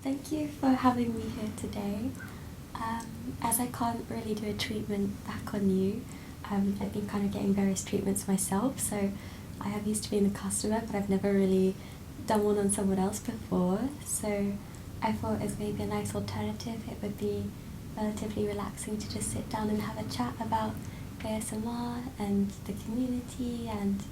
thank you for having me here today. As I can't really do a treatment back on you, I've been kind of getting various treatments myself, so I have used to being the customer, but I've never really done one on someone else before, so I thought as maybe a nice alternative it would be relatively relaxing to just sit down and have a chat about ASMR and the community and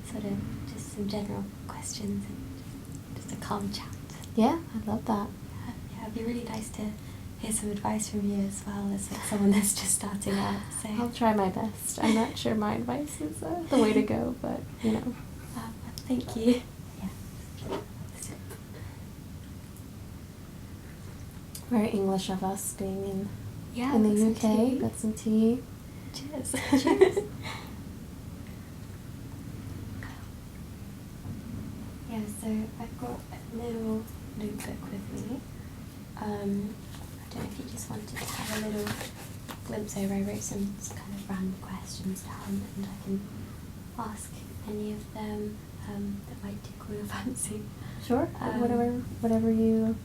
sort of just some general questions and just a calm chat. Yeah, I love that. Yeah, it'd be really nice to hear some advice from you as well as like someone that's just starting out. So I'll try my best. I'm not sure my advice is the way to go, but you know. Thank you. Yeah. Very English of us being in got the some UK. tea. Got some tea. Cheers. Cheers. Yeah, so I've got a little notebook with me. I don't know if you just wanted to have a little glimpse over. I wrote some kind of random questions down and I can ask any of them that might tickle your fancy. Sure. Whatever you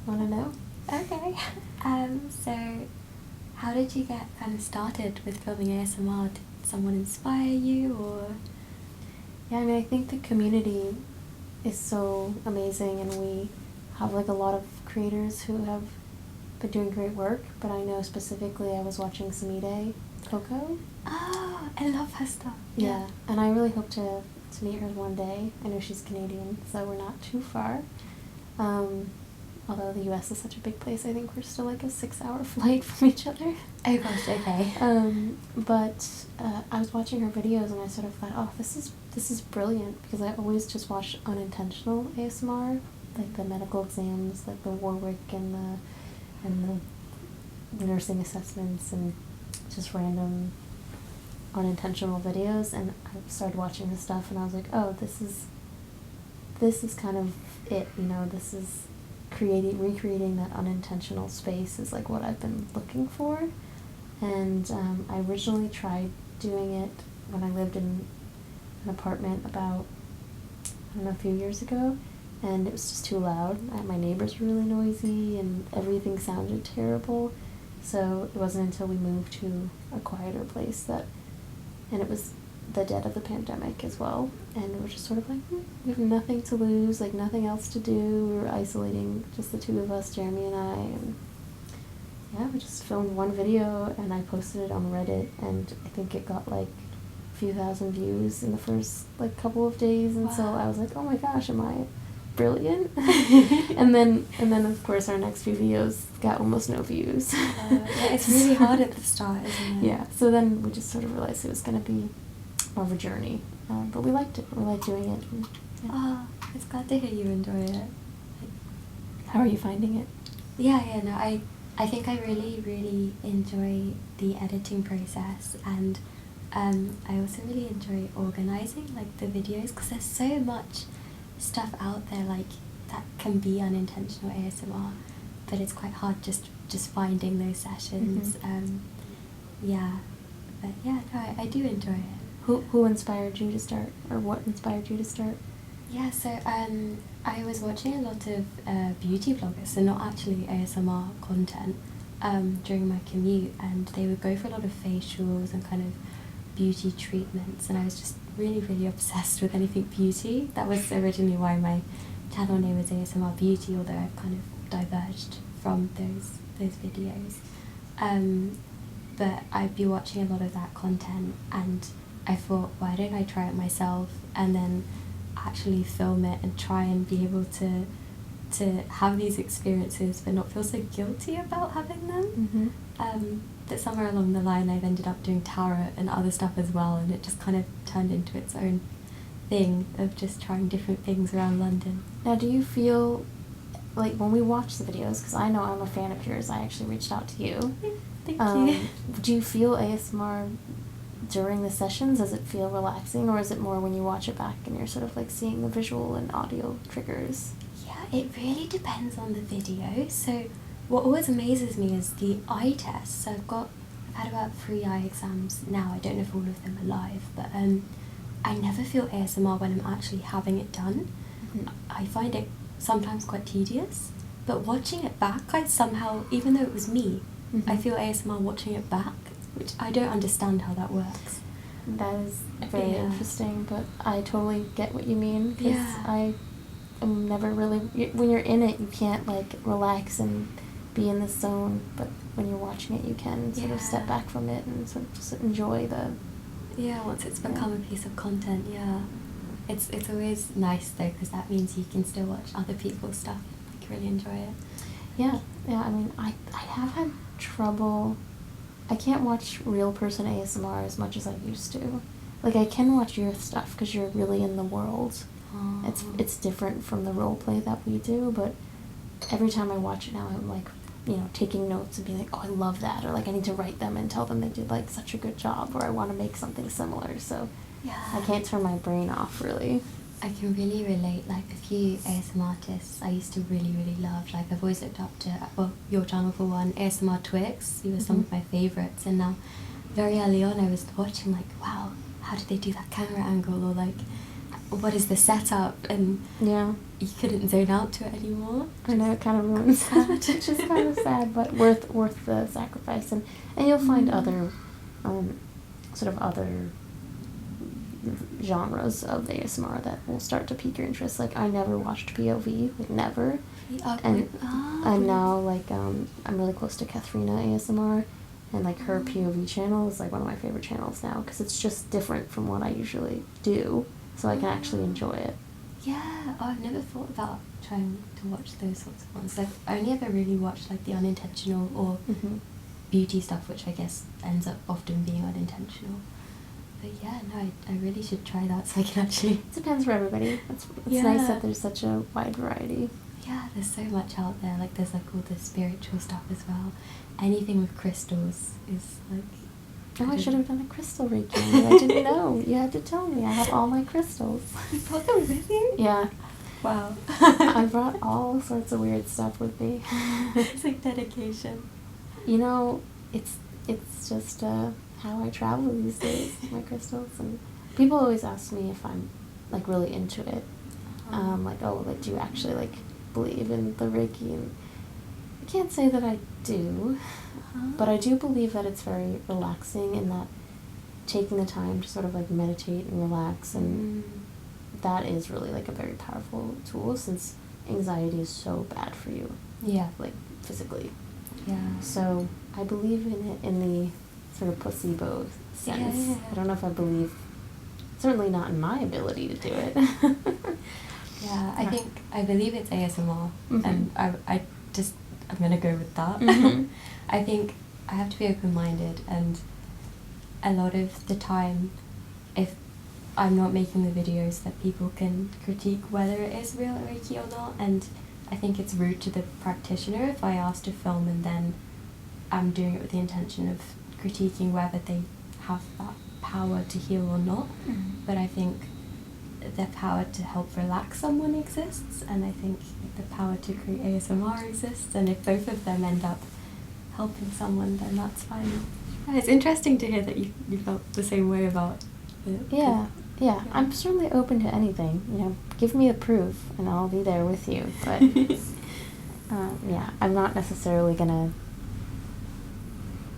want to know. Okay. So how did you get kind of started with filming ASMR? Did someone inspire you or? Yeah, I mean, I think the community is so amazing, and we have like a lot of creators who have been doing great work, but I know specifically I was watching Samide Coco. Oh, I love her stuff. Yeah, and I really hope to meet her one day. I know she's Canadian, so we're not too far. Although the US is such a big place, I think we're still like a 6-hour flight from each other. Oh gosh, okay. But I was watching her videos and I sort of thought, oh, this is brilliant, because I always just watch Unintentional ASMR, like the medical exams, like the Warwick and the nursing assessments and just random unintentional videos, and I started watching this stuff and I was like, oh, this is kind of it, you know, this is recreating that unintentional space is like what I've been looking for. And I originally tried doing it when I lived in an apartment about, I don't know, a few years ago, and it was just too loud. My neighbors were really noisy and everything sounded terrible, so it wasn't until we moved to a quieter place and it was the dead of the pandemic as well, and we were just sort of like, we have nothing to lose, like nothing else to do. We were isolating, just the two of us, Jeremy and I, and yeah, we just filmed one video and I posted it on Reddit, and I think it got like a few thousand views in the first like couple of days, and wow. So I was like, oh my gosh, am I brilliant? and then of course our next few videos got almost no views. Yeah, it's really hard at the start, isn't it? Yeah, so then we just sort of realized it was going to be more of a journey, but we liked it. We liked doing it. And, yeah. Oh, it's glad to hear you enjoy it. How are you finding it? Yeah, no, I think I really, really enjoy the editing process, and I also really enjoy organising like the videos, because there's so much stuff out there like that can be unintentional ASMR, but it's quite hard just finding those sessions. Mm-hmm. Yeah, but yeah, no, I do enjoy it. Who inspired you to start, or what inspired you to start? Yeah, so I was watching a lot of beauty vloggers, so not actually ASMR content, during my commute, and they would go for a lot of facials and kind of beauty treatments, and I was just really, really obsessed with anything beauty. That was originally why my channel name was ASMR Beauty, although I've kind of diverged from those videos. But I'd be watching a lot of that content, and I thought, why don't I try it myself and then actually film it and try and be able to have these experiences but not feel so guilty about having them. That somewhere along the line I've ended up doing tarot and other stuff as well, and it just kind of turned into its own thing of just trying different things around London. Now, do you feel like when we watch the videos, because I know I'm a fan of yours, I actually reached out to you. Thank you. Do you feel ASMR during the sessions? Does it feel relaxing, or is it more when you watch it back and you're sort of like seeing the visual and audio triggers? Yeah, it really depends on the video. So what always amazes me is the eye tests. So I've had about 3 eye exams now. I don't know if all of them are live, but I never feel ASMR when I'm actually having it done. I find it sometimes quite tedious, But watching it back, I somehow, even though it was me, I feel ASMR watching it back, which I don't understand how that works. That is very interesting, but I totally get what you mean, because I am never really, when you're in it, you can't like relax and be in the zone, but when you're watching it, you can sort of step back from it and sort of just enjoy the... Yeah, once it's become a piece of content, It's always nice though, because that means you can still watch other people's stuff, like really enjoy it. Yeah, I mean, I have had trouble. I can't watch real person ASMR as much as I used to. Like, I can watch your stuff because you're really in the world. Oh. It's different from the role play that we do, but every time I watch it now, I'm like, you know, taking notes and being like, oh, I love that, or like I need to write them and tell them they did like such a good job, or I want to make something similar. So I can't turn my brain off, really. I can really relate, like, a few ASMR artists I used to really, really love. Like, I've always looked up to, well, your channel for one, ASMR Twix. You were some of my favourites. And now, very early on, I was watching, like, wow, how did they do that camera angle? Or, like, what is the setup? And you couldn't zone out to it anymore. I know, it kind of ruins that, which is kind of sad, but worth the sacrifice. And you'll find other, sort of other genres of ASMR that will start to pique your interest. Like, I never watched POV, like never. And I'm now like I'm really close to Katharina ASMR, and like her POV channel is like one of my favorite channels now, because it's just different from what I usually do, so I can actually enjoy it. Yeah, I've never thought about trying to watch those sorts of ones. Like, I only ever really watched like the Unintentional or beauty stuff, which I guess ends up often being unintentional. But yeah, no, I really should try that, so I can actually... It depends for everybody. It's nice that there's such a wide variety. Yeah, there's so much out there. Like, there's like all the spiritual stuff as well. Anything with crystals is like... Oh, I should have done a crystal Reiki. I didn't know. You had to tell me. I have all my crystals. You brought them with you? Yeah. Wow. I brought all sorts of weird stuff with me. It's like dedication. You know, it's just how I travel these days, my crystals. And people always ask me if I'm like really into it. Like, oh, like, do you actually like believe in the Reiki? And I can't say that I do, but I do believe that it's very relaxing, and that taking the time to sort of like meditate and relax, and that is really like a very powerful tool, since anxiety is so bad for you. Yeah. Like, physically. Yeah. So I believe in it in the sort of placebo sense. Yeah. I don't know if I believe, certainly not in my ability to do it. Yeah, I believe it's ASMR, and I'm gonna go with that. I think I have to be open-minded, and a lot of the time, if I'm not making the videos, that people can critique whether it is real Reiki or not, and I think it's rude to the practitioner if I ask to film and then I'm doing it with the intention of critiquing whether they have that power to heal or not. But I think the power to help relax someone exists, and I think the power to create ASMR exists, and if both of them end up helping someone, then that's fine. Yeah, it's interesting to hear that you felt the same way about it. Yeah. I'm certainly open to anything. You know, give me the proof and I'll be there with you. But yeah, I'm not necessarily gonna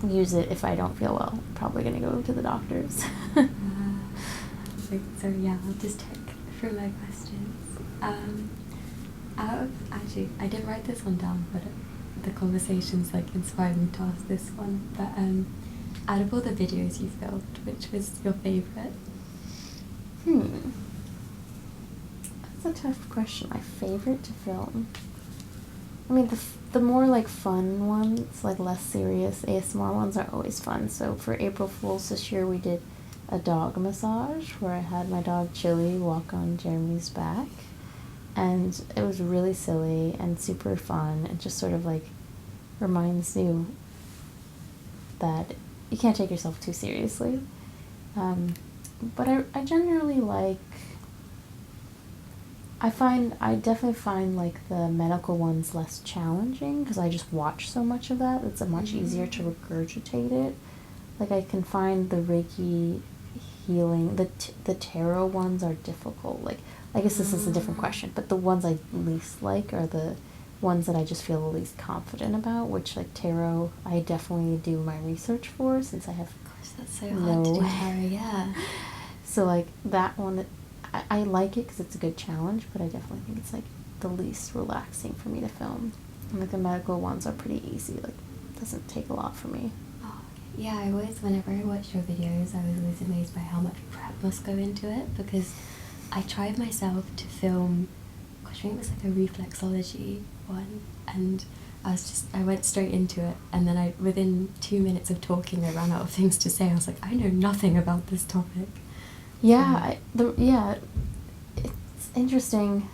use it if I don't feel well. I'm probably gonna go to the doctors. So yeah, I'll just check through my questions. Actually, I didn't write this one down, but the conversations like inspired me to ask this one. But out of all the videos you filmed, which was your favourite? That's a tough question. My favorite to film? I mean, the more like fun ones, like less serious ASMR ones, are always fun. So for April Fool's this year, we did a dog massage where I had my dog Chili walk on Jeremy's back, and it was really silly and super fun. It just sort of like reminds you that you can't take yourself too seriously. But I generally like, I definitely find like the medical ones less challenging, because I just watch so much of that. It's much easier to regurgitate it. Like, I can find the Reiki healing, the tarot ones are difficult. Like, I guess this is a different question, but the ones I least like are the ones that I just feel the least confident about, which, like, tarot, I definitely do my research for, since I have Gosh, that's so hard to do tarot, yeah. So, like, that one, I like it because it's a good challenge, but I definitely think it's, like, the least relaxing for me to film. And, like, the medical ones are pretty easy. Like, it doesn't take a lot for me. Oh, okay. Yeah, I always, whenever I watch your videos, I was always amazed by how much prep must go into it, because I tried myself to film, gosh, I think it was like a reflexology one, and I went straight into it, and then within 2 minutes of talking, I ran out of things to say. I was like, I know nothing about this topic. Yeah, it's interesting.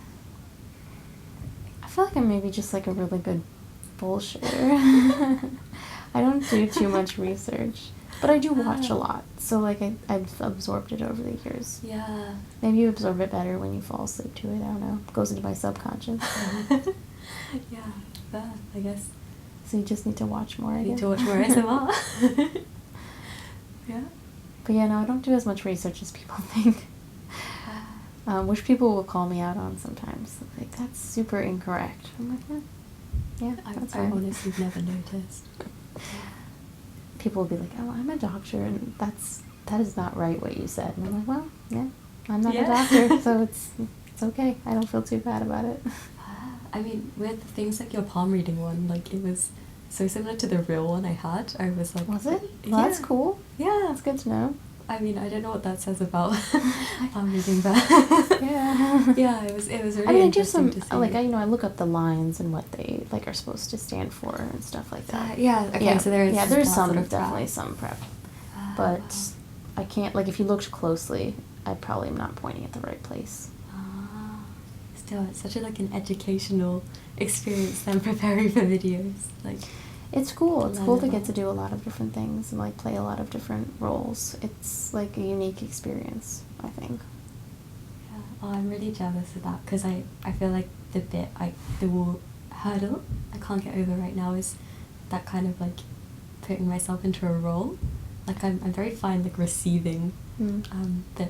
I feel like I'm maybe just, like, a really good bullshitter. I don't do too much research, but I do watch a lot, so, like, I've absorbed it over the years. Yeah. Maybe you absorb it better when you fall asleep to it, I don't know. It goes into my subconscious. Yeah, I guess. So you just need to watch more, I Need guess. to watch more ASMR. Yeah. But yeah, no, I don't do as much research as people think. Which people will call me out on sometimes. Like, that's super incorrect. I'm like, yeah, that's I fine. honestly never noticed. People will be like, oh, I'm a doctor, and that is not right what you said. And I'm like, well, yeah, I'm not a doctor, so it's okay. I don't feel too bad about it. I mean, with things like your palm reading one, like, it was so similar to the real one I had. I was like... Was it? Well, that's cool. Yeah. That's good to know. I mean, I don't know what that says about palm reading, but... Yeah. Yeah, it was really interesting to see. Like, I look up the lines and what they, like, are supposed to stand for and stuff like that. Yeah, okay, so there's some, sort of definitely prep. some prep. But I can't, like, if you looked closely, I probably am not pointing at the right place. Still, it's such like an educational experience then, preparing for videos. Like, it's cool. It's cool to get to do a lot of different things and, like, play a lot of different roles. It's, like, a unique experience, I think. Yeah. Oh, I'm really jealous of that, because I feel like the hurdle I can't get over right now is that kind of, like, putting myself into a role. Like, I'm very fine, like, receiving, but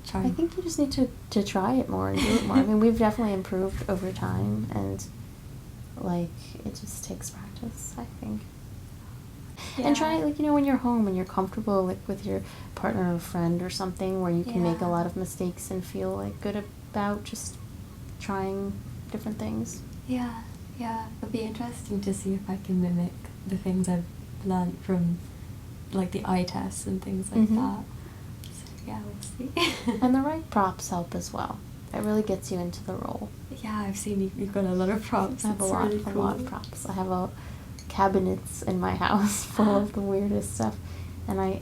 trying. I think you just need to try it more and do it more. I mean, we've definitely improved over time, and, like, it just takes practice, I think. Yeah. And try, like, when you're home and you're comfortable, like, with your partner or friend or something, where you can make a lot of mistakes and feel, like, good about just trying different things. Yeah, it'll be interesting to see if I can mimic the things I've learned from, like, the eye tests and things like that. Yeah, we'll see. And the right props help as well. It really gets you into the role. Yeah, I've seen you've got a lot of props. I have a lot of props. I have cabinets in my house full of the weirdest stuff. And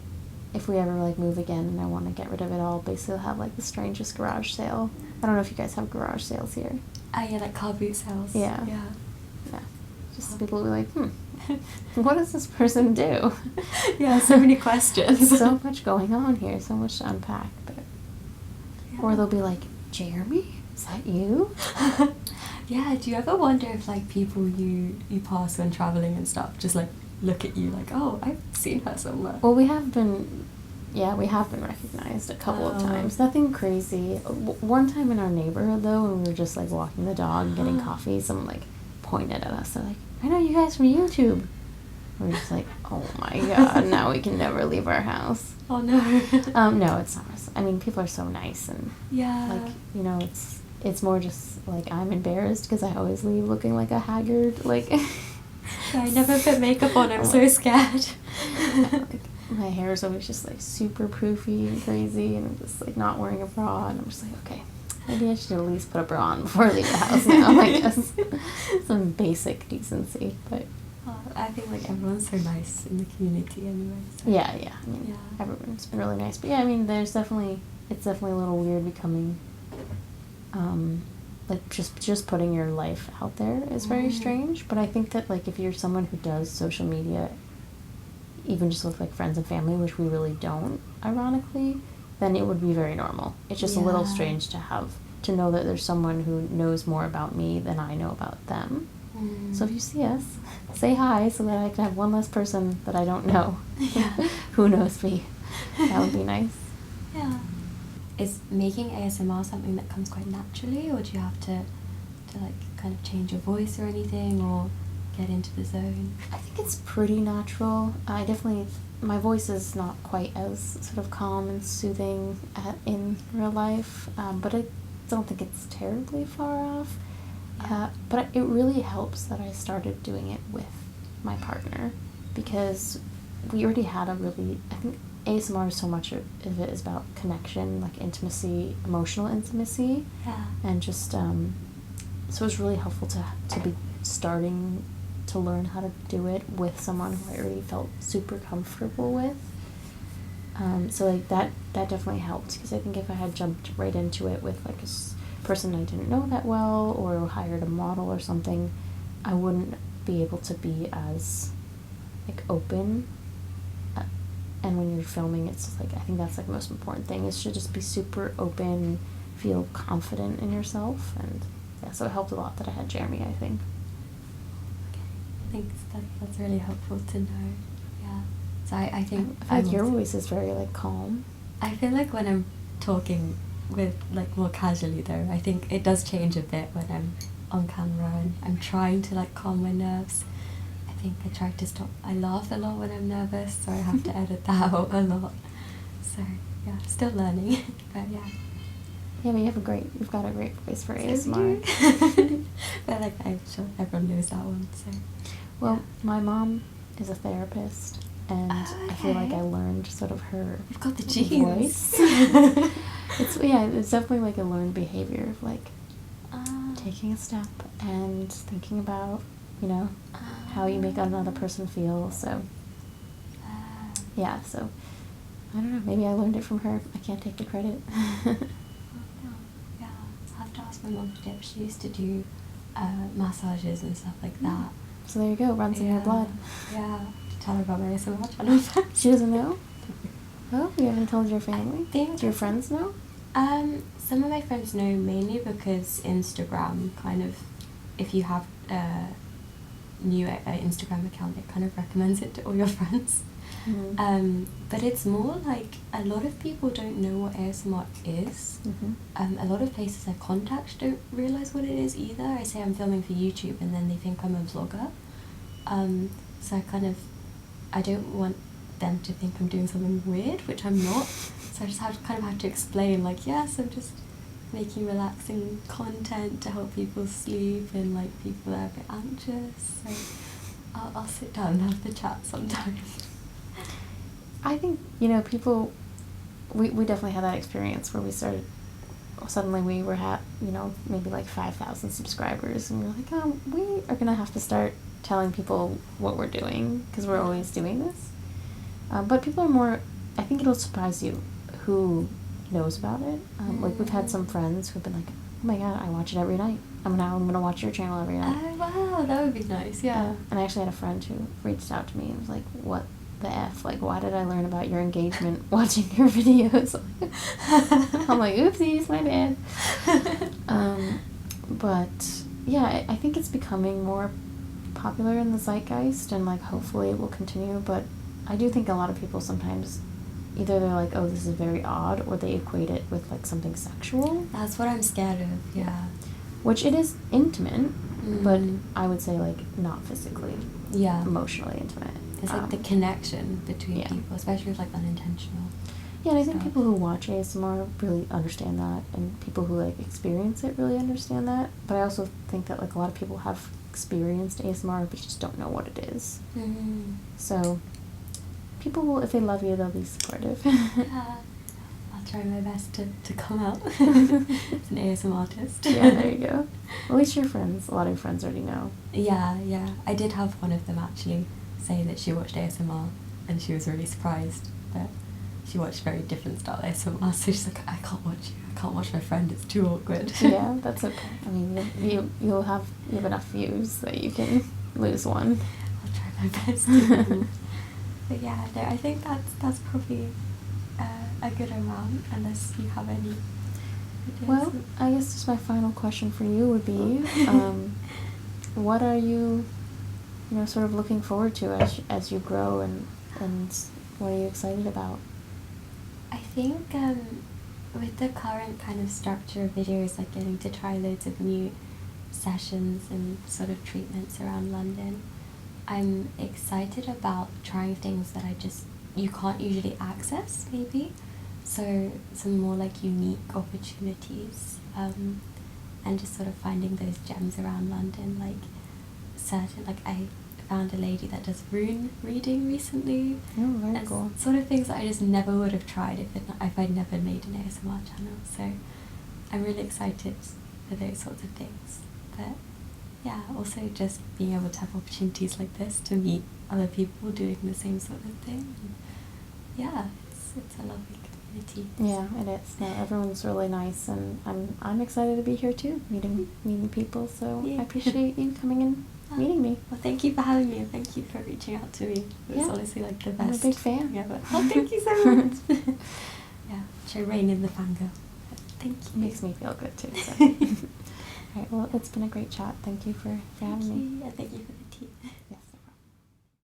if we ever, like, move again and I want to get rid of it all, basically I'll have, like, the strangest garage sale. I don't know if you guys have garage sales here. Yeah, like car boot sales. Yeah. Just people will be like, what does this person do? Yeah, so many questions. So much going on here, so much to unpack. But or they'll be like, Jeremy, is that you? Yeah, do you ever wonder if, like, people you pass when traveling and stuff just, like, look at you like, oh, I've seen her somewhere? Well, we have been recognized a couple of times. Nothing crazy. One time in our neighborhood, though, when we were just, like, walking the dog and getting coffee, someone, like, pointed at us. They're like, I know you guys from YouTube. We're just like, oh my god, now we can never leave our house. Oh no. No, it's not. I mean, people are so nice, and like, it's more just like I'm embarrassed because I always leave looking like a haggard, like. I never put makeup on. I'm so scared. Like, my hair is always just, like, super poofy and crazy, and I'm just, like, not wearing a bra, and I'm just like, okay, maybe I should at least put a bra on before I leave the house now, I guess. Some basic decency, but... I think, like, everyone's so nice in the community anyway. So. Yeah, I mean, everyone's been really nice. But yeah, I mean, it's definitely a little weird becoming, like, just putting your life out there is very strange. But I think that, like, if you're someone who does social media, even just with, like, friends and family, which we really don't, ironically, then it would be very normal. It's just a little strange to know that there's someone who knows more about me than I know about them. So if you see us, say hi so that I can have one less person that I don't know who knows me. That would be nice. Yeah. Is making ASMR something that comes quite naturally, or do you have to to like kind of change your voice or anything, or get into the zone? I think it's pretty natural. My voice is not quite as sort of calm and soothing in real life, but I don't think it's terribly far off. Yeah. But it really helps that I started doing it with my partner, because we already had I think ASMR, so much of it is about connection, like intimacy, emotional intimacy. Yeah. And just, so it was really helpful to be starting to learn how to do it with someone who I already felt super comfortable with. So like that definitely helped, because I think if I had jumped right into it with like a person I didn't know that well, or hired a model or something, I wouldn't be able to be as like open. And when you're filming, it's just like, I think that's like the most important thing, is to just be super open, feel confident in yourself. And yeah, so it helped a lot that I had Jeremy, I think. Thanks, that's really helpful to know. Yeah. So I think I feel like your voice is very like calm. I feel like when I'm talking with like more casually though, I think it does change a bit when I'm on camera and I'm trying to like calm my nerves. I think I try to stop. I laugh a lot when I'm nervous, so I have to edit that out a lot. So yeah, still learning, but yeah. Yeah, but you've got a great voice for So ASMR. But like I'm sure everyone knows that one. So Well, yeah. my mom is a therapist, and Oh, I feel like okay. I learned sort of her You've got the voice. genes. It's definitely like a learned behavior of like Ah. taking a step and thinking about, how you make another person feel. So yeah, so I don't know, maybe I learned it from her. I can't take the credit. Oh, no. Yeah, I'll have to ask my mum to do it. She used to do massages and stuff like that. So there you go, runs in your blood. Yeah, to tell her about my ASMR channel. She doesn't know? Oh, you haven't told your family? Do your that's- friends know? Some of my friends know, mainly because Instagram kind of, if you have a new Instagram account, it kind of recommends it to all your friends. Mm-hmm. But it's more like a lot of people don't know what ASMR is. Mm-hmm. A lot of places I contact don't realise what it is either. I say I'm filming for YouTube and then they think I'm a vlogger. So I don't want them to think I'm doing something weird, which I'm not. So I just have to explain, like, yes, I'm just making relaxing content to help people sleep, and like people that are a bit anxious. So I'll sit down and have the chat sometimes. I think, people, we definitely had that experience where suddenly we were maybe like 5,000 subscribers, and we were like, oh, we are going to have to start telling people what we're doing, because we're always doing this. But people are more, I think it'll surprise you who knows about it. Like, we've had some friends who've been like, oh my god, I watch it every night. I'm gonna watch your channel every night. Oh wow, that would be nice. Yeah. And I actually had a friend who reached out to me and was like, what the F? Like, why did I learn about your engagement watching your videos? I'm like, oopsies, my bad. But yeah, I think it's becoming more popular in the zeitgeist, and like hopefully it will continue. But I do think a lot of people sometimes either they're like, oh, this is very odd, or they equate it with like something sexual. That's what I'm scared of. Yeah. Which it is intimate, but Mm. I would say like not physically. Yeah. Emotionally intimate. It's like the connection between people, especially with like unintentional. Yeah, and I think stuff. people who watch ASMR really understand that, and people who like experience it really understand that. But I also think that like a lot of people have experienced ASMR but just don't know what it is. Mm-hmm. So people will, if they love you, they'll be supportive. Yeah. I'll try my best to come out as an ASMR artist. Yeah, there you go. At least your friends, a lot of your friends already know. Yeah, yeah. I did have one of them actually say that she watched ASMR and she was really surprised that she watched very different style ASMR. So she's like, I can't watch you. I can't watch my friend. It's too awkward. Yeah, that's okay. I mean, you have enough views that you can lose one. I'll try my best. To But yeah, no, I think that's probably a good amount, unless you have any ideas. Well, I guess just my final question for you would be, what are you, sort of looking forward to as you grow, and what are you excited about? I think with the current kind of structure of videos, like getting to try loads of new sessions and sort of treatments around London. I'm excited about trying things that you can't usually access, maybe. So some more like unique opportunities, and just sort of finding those gems around London, like I found a lady that does rune reading recently. Oh, very and cool. Sort of things that I just never would have tried if I'd never made an ASMR channel. So I'm really excited for those sorts of things. But yeah, also just being able to have opportunities like this to meet other people doing the same sort of thing. And yeah, it's a lovely community. Yeah, it is. No, everyone's really nice, and I'm excited to be here too, meeting people. So Yeah. I appreciate you coming and meeting me. Well, thank you for having me, and thank you for reaching out to me. It was Yeah. honestly like the best. I'm a big fan. thing ever. Oh, thank you so much. Yeah, show rain in the fangirl. Thank you. Makes me feel good too. So. All right. Well, it's been a great chat. Thank you for having me. Thank you.